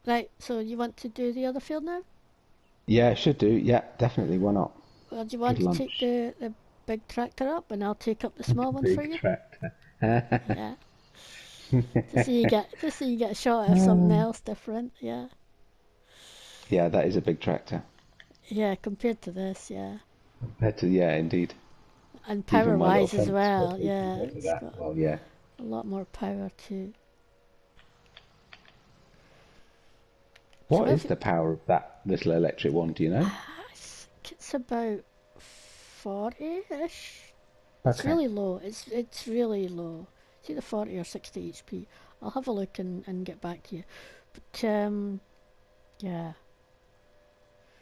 Right, so you want to do the other field now? Yeah, should do. Yeah, definitely. Why not? Well, do you Good want to take lunch. the big tractor up and I'll take up the The small one for big you? tractor. Yeah. Just so you get a shot of something else different, yeah. Yeah, that is a big tractor. Yeah, compared to this, yeah. Compared to, yeah, indeed. And Even power my little wise as fence well, spreader yeah. compared to It's that. got Well, yeah. a lot more power too. So What if is the power of that little electric one? Do you know? I think it's about 40-ish. It's Okay. really low. It's really low. It's either 40 or 60 HP. I'll have a look and get back to you. But yeah.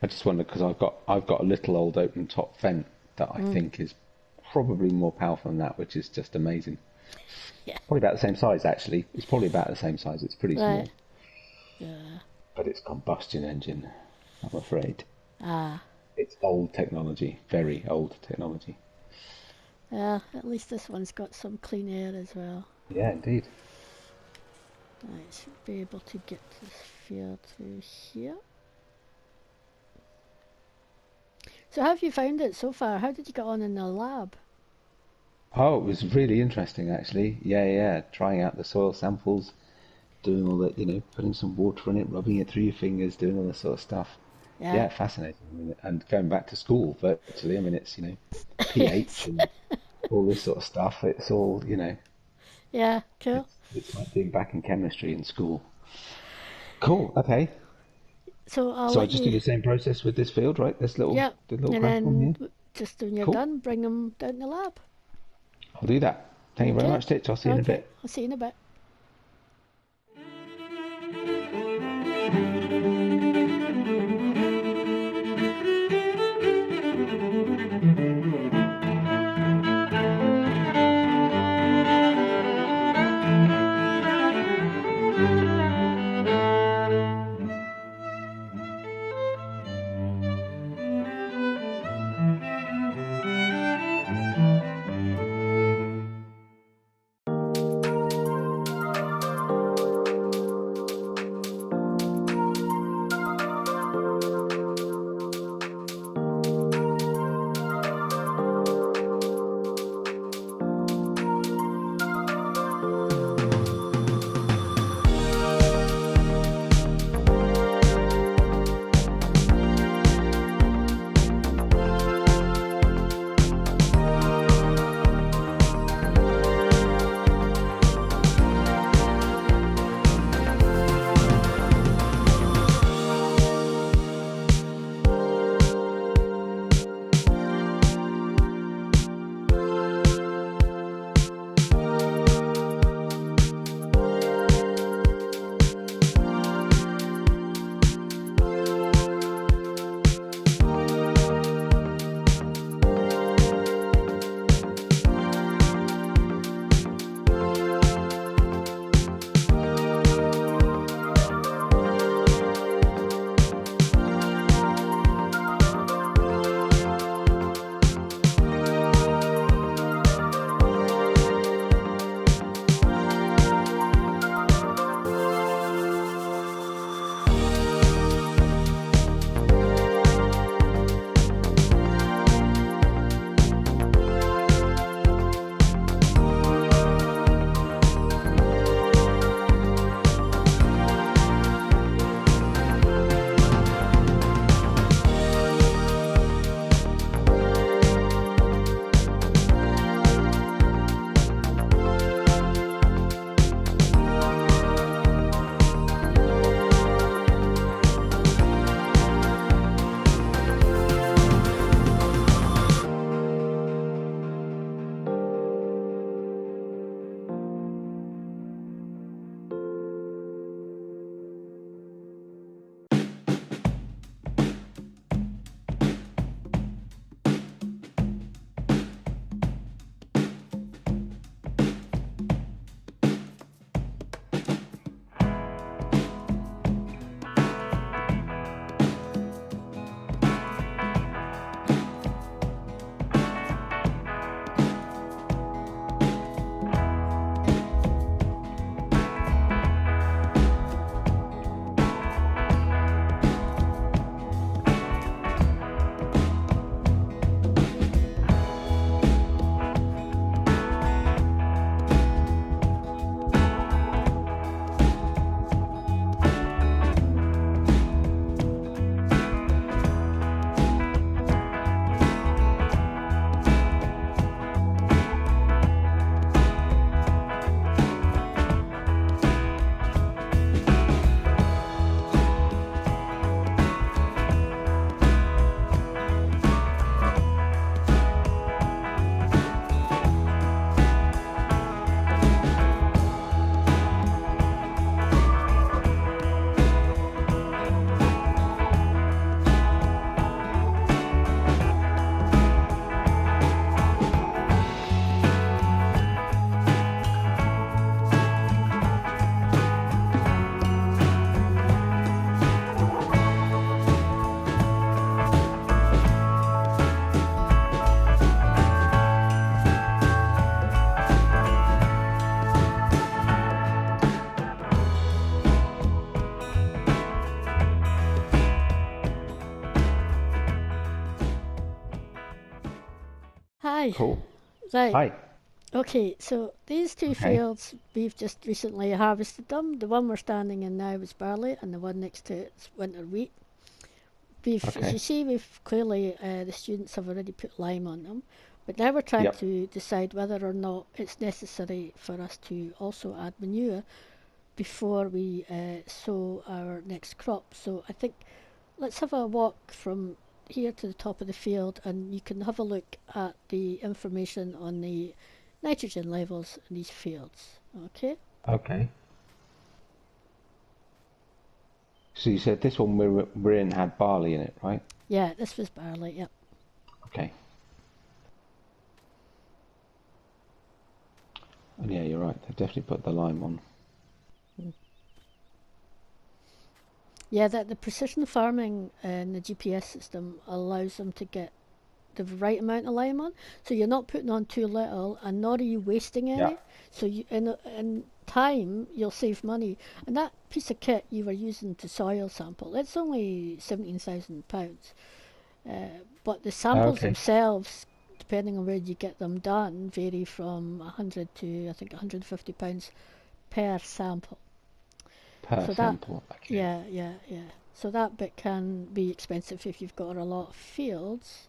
I just wonder because I've got a little old open top vent that I Mm, think is probably more powerful than that, which is just amazing. yeah. Probably about the same size actually. It's probably about the same size. It's pretty Right. small, Yeah. but it's combustion engine. I'm afraid Ah. it's old technology, very old technology. Yeah. At least this one's got some clean air as well. Yeah, indeed. I should be able to get this field through here. So, how have you found it so far? How did you get on in the lab? Oh, it was really interesting actually. Yeah, yeah. Trying out the soil samples, doing all that, putting some water in it, rubbing it through your fingers, doing all this sort of stuff. Yeah. Yeah, fascinating. I mean, and going back to school virtually, I mean, it's, pH and all this sort of stuff. It's all, Yeah. Cool. it's like being back in chemistry in school. Cool. Okay. So I'll So I let just do you. the same process with this field, right? Yeah. The little And craft one then here. just when you're Cool. done, bring them down the lab. I'll do that. Thank you very Okay. much, Titch. I'll see you in a Okay. bit. I'll see you in a bit. Hi. Cool. Right. Hi. Okay, so these two Okay. fields, we've just recently harvested them. The one we're standing in now is barley, and the one next to it's winter wheat. As Okay. you see, we've clearly, the students have already put lime on them, but now we're trying Yep. to decide whether or not it's necessary for us to also add manure before we sow our next crop. So I think let's have a walk from here to the top of the field, and you can have a look at the information on the nitrogen levels in these fields. Okay? Okay. So you said this one we're in had barley in it, right? Yeah, this was barley. Yep. Okay. And yeah, you're right. They definitely put the lime on. Yeah, that the precision farming and the GPS system allows them to get the right amount of lime on, so you're not putting on too little, and nor are you wasting Yeah. any. So you in time you'll save money. And that piece of kit you were using to soil sample, it's only £17,000. But the samples Okay. themselves, depending on where you get them done, vary from 100 to I think £150 per sample. Per So that, sample. Okay. yeah. So that bit can be expensive if you've got a lot of fields.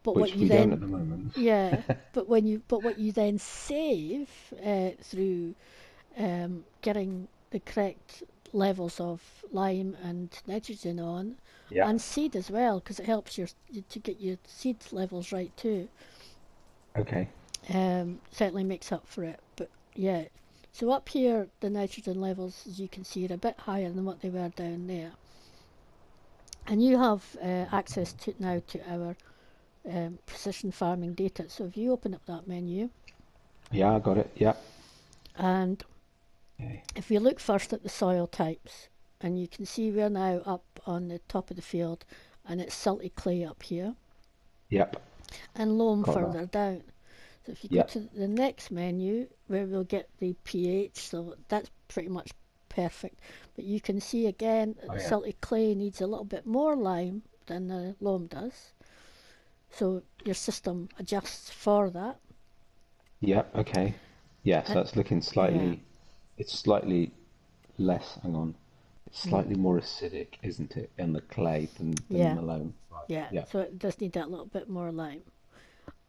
But what Which you we don't at then, the moment. yeah, but what you then save through getting the correct levels of lime and nitrogen on, Yeah. and seed as well, because it helps you to get your seed levels right too. Okay. Certainly makes up for it. But yeah, so up here the nitrogen levels, as you can see, are a bit higher than what they were down there. And you have access to now to our precision farming data. So if you open up that menu, Yeah, I got it. Yeah. and Okay. if we look first at the soil types, and you can see we're now up on the top of the field, and it's silty clay up here, Yep. and loam Got that. further down. So if you go Yep. to the next menu, where we'll get the pH, so that's pretty much perfect. But you can see again that Oh the yeah. silty clay needs a little bit more lime than the loam does. So your system adjusts for that. Yep. Okay. Yeah. Uh, So that's looking yeah, slightly. It's slightly less. Hang on. It's mm, slightly more acidic, isn't it, in the clay than in yeah, the loam? Right. yeah. Yeah. So it does need that little bit more lime.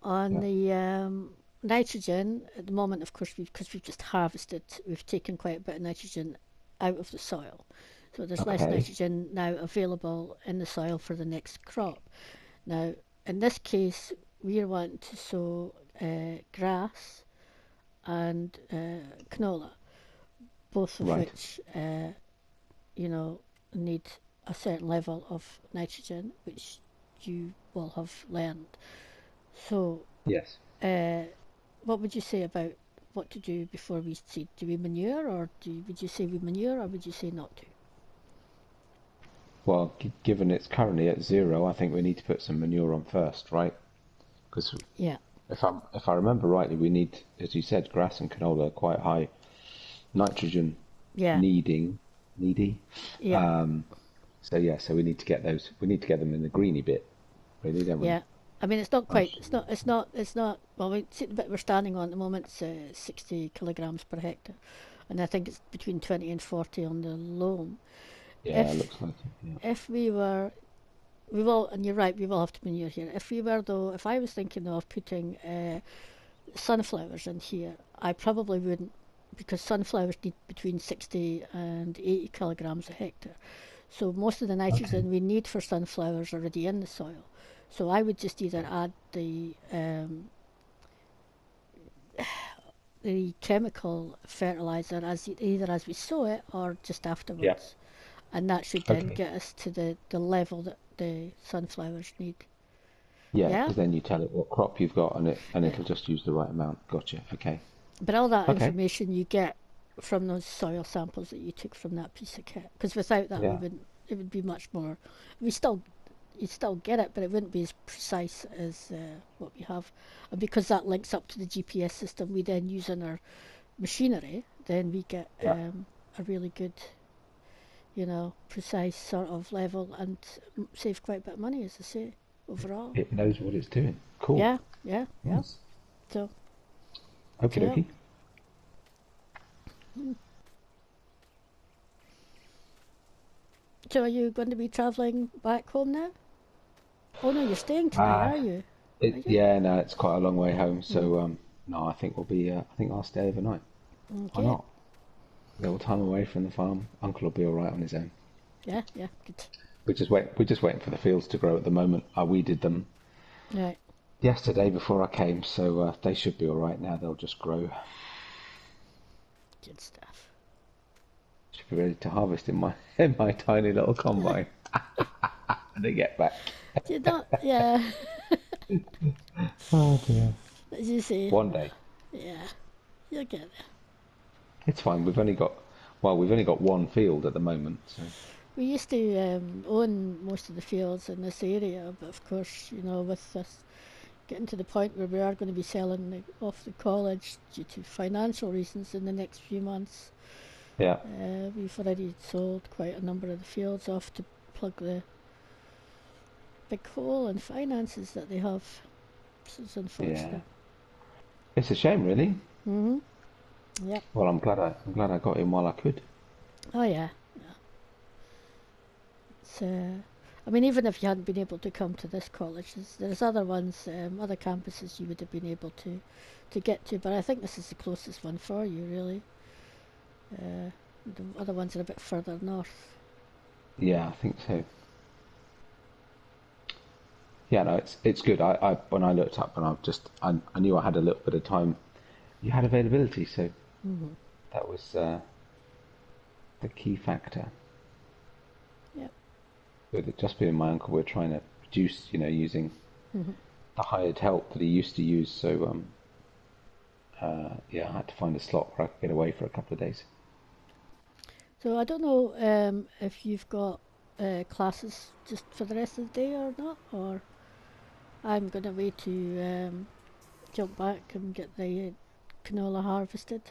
On Yeah. the nitrogen, at the moment, of course, because we've just harvested, we've taken quite a bit of nitrogen out of the soil. So there's less Okay. nitrogen now available in the soil for the next crop. Now, in this case, we are wanting to sow grass and canola, both of Right. which, need a certain level of nitrogen, which you will have learned. So, Yes. uh, what would you say about what to do before we seed? Do we manure, or would you say we manure, or would you say not to? Well, given it's currently at 0, I think we need to put some manure on first, right? Because Yeah, if I remember rightly, we need, as you said, grass and canola are quite high nitrogen yeah, needing needy. yeah, Um, so yeah, so we need to get those. We need to get them in the greeny bit, really, don't we? yeah. I mean, it's not quite. Nitrogen. It's not. Well, we see the bit we're standing on at the moment. It's 60 kilograms per hectare, and I think it's between 20 and 40 on the loam. Yeah, If looks like it. Yeah. if we were, we will, and you're right, we will have to manure here. If we were though, if I was thinking of putting sunflowers in here, I probably wouldn't, because sunflowers need between 60 and 80 kilograms a hectare. So most of the Okay. nitrogen we need for sunflowers already in the soil. So I would just either Okay. add the chemical fertilizer as either as we sow it or just Yeah. afterwards, and that should then Okay. get us to the level that the sunflowers need. Yeah, Yeah, because then you tell it what crop you've got, and yeah. it'll just use the right amount. Gotcha. Okay. But all that Okay. information you get from those soil samples that you took from that piece of kit. Because without that, we Yeah. wouldn't. It would be much more. We still, you still get it, but it wouldn't be as precise as what we have. And because that links up to the GPS system we then use in our machinery, then we get Yeah. a really good, precise sort of level, and save quite a bit of money, as I say, overall. It knows what it's doing. Cool. Yeah. Yeah, yeah. Nice. So, Okie so yeah. dokie. Mm. So are you going to be travelling back home now? Oh no, you're staying tonight, Uh, are you? Are it, you? yeah, no, it's quite a long way home, Mm. so no, I think we'll be. I think I'll stay overnight. Why Okay. not? A little time away from the farm. Uncle will be all right on his own. Yeah, yeah, good. We're just waiting for the fields to grow at the moment. I weeded them Right, yesterday before I came, so they should be all right now. They'll just grow. good stuff. Should be ready to harvest in my in my tiny little combine when they get back. Do you not? Yeah, Oh dear. as you say. One day. Yeah, you'll get there. It's fine. We've only got one field at the moment, so We used to own most of the fields in this area, but of course, with us getting to the point where we are going to be selling off the college due to financial reasons in the next few months, yeah, we've already sold quite a number of the fields off to plug the big hole in finances that they have. So it's yeah. unfortunate. It's a shame, really. Mhm. Yep. Well, I'm glad I got in while I could. Oh yeah. Yeah. It's, I mean, even if you hadn't been able to come to this college, there's other ones, other campuses you would have been able to get to. But I think this is the closest one for you, really. The other ones are a bit further north. Yeah, I think so. Yeah, no, it's good. I when I looked up and I knew I had a little bit of time. You had availability, so Mm-hmm. that was the key factor. Yep. With it just being my uncle, we're trying to reduce, using Mm-hmm. the hired help that he used to use. So yeah, I had to find a slot where I could get away for a couple of days. So I don't know if you've got classes just for the rest of the day or not, or I'm going to wait to jump back and get the canola harvested.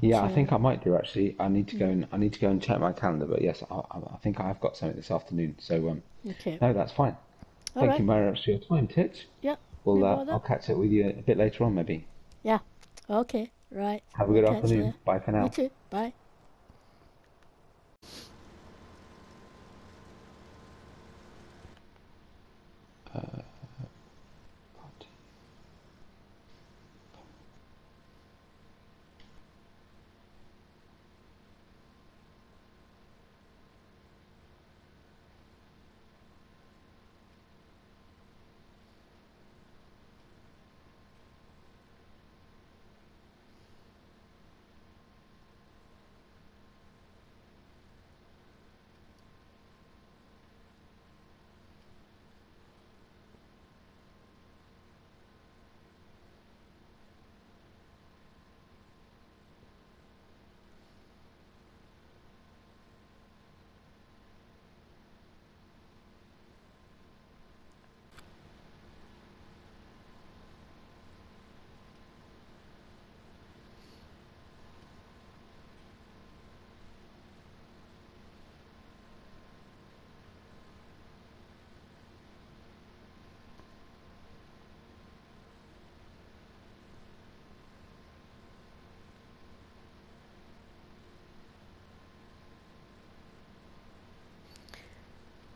Yeah, But I think I might do actually. mm, I need to go and check my calendar. But yes, I think I have got something this afternoon. So okay, no, that's fine. all Thank right, you very much for your time, Titch. yeah, Well, no bother. I'll catch up with you a bit later on, maybe. Yeah, okay, right. Have a We'll good catch you afternoon. there. Bye for You now. too. Bye.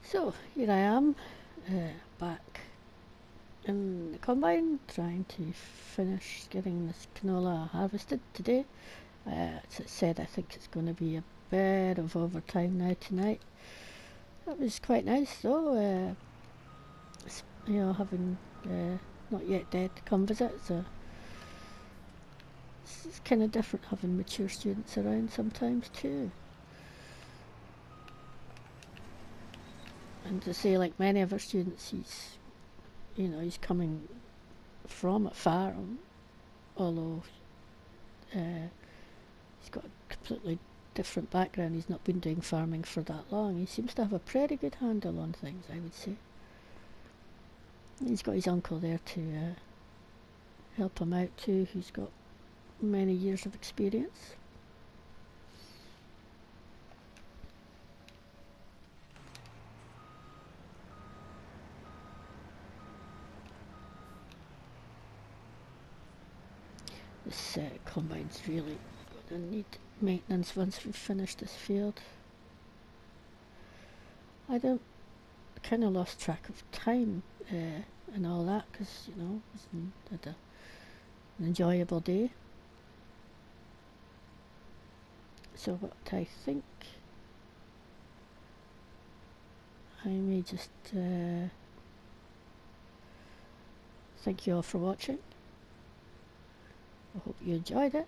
So here I am, back in the combine, trying to finish getting this canola harvested today. As I said, I think it's going to be a bit of overtime now tonight. That was quite nice though. Having NotYetDead come visit. So it's kind of different having mature students around sometimes too. And to say, like many of our students, he's coming from a farm, although he's got a completely different background. He's not been doing farming for that long. He seems to have a pretty good handle on things, I would say. He's got his uncle there to help him out too, who's got many years of experience. This combine's really going to need maintenance once we've finished this field. I don't kind of lost track of time and all that because, you know, had an enjoyable day. So what I think I may just thank you all for watching. I hope you enjoyed it,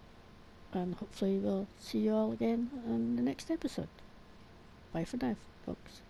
and hopefully we'll see you all again on the next episode. Bye for now, folks.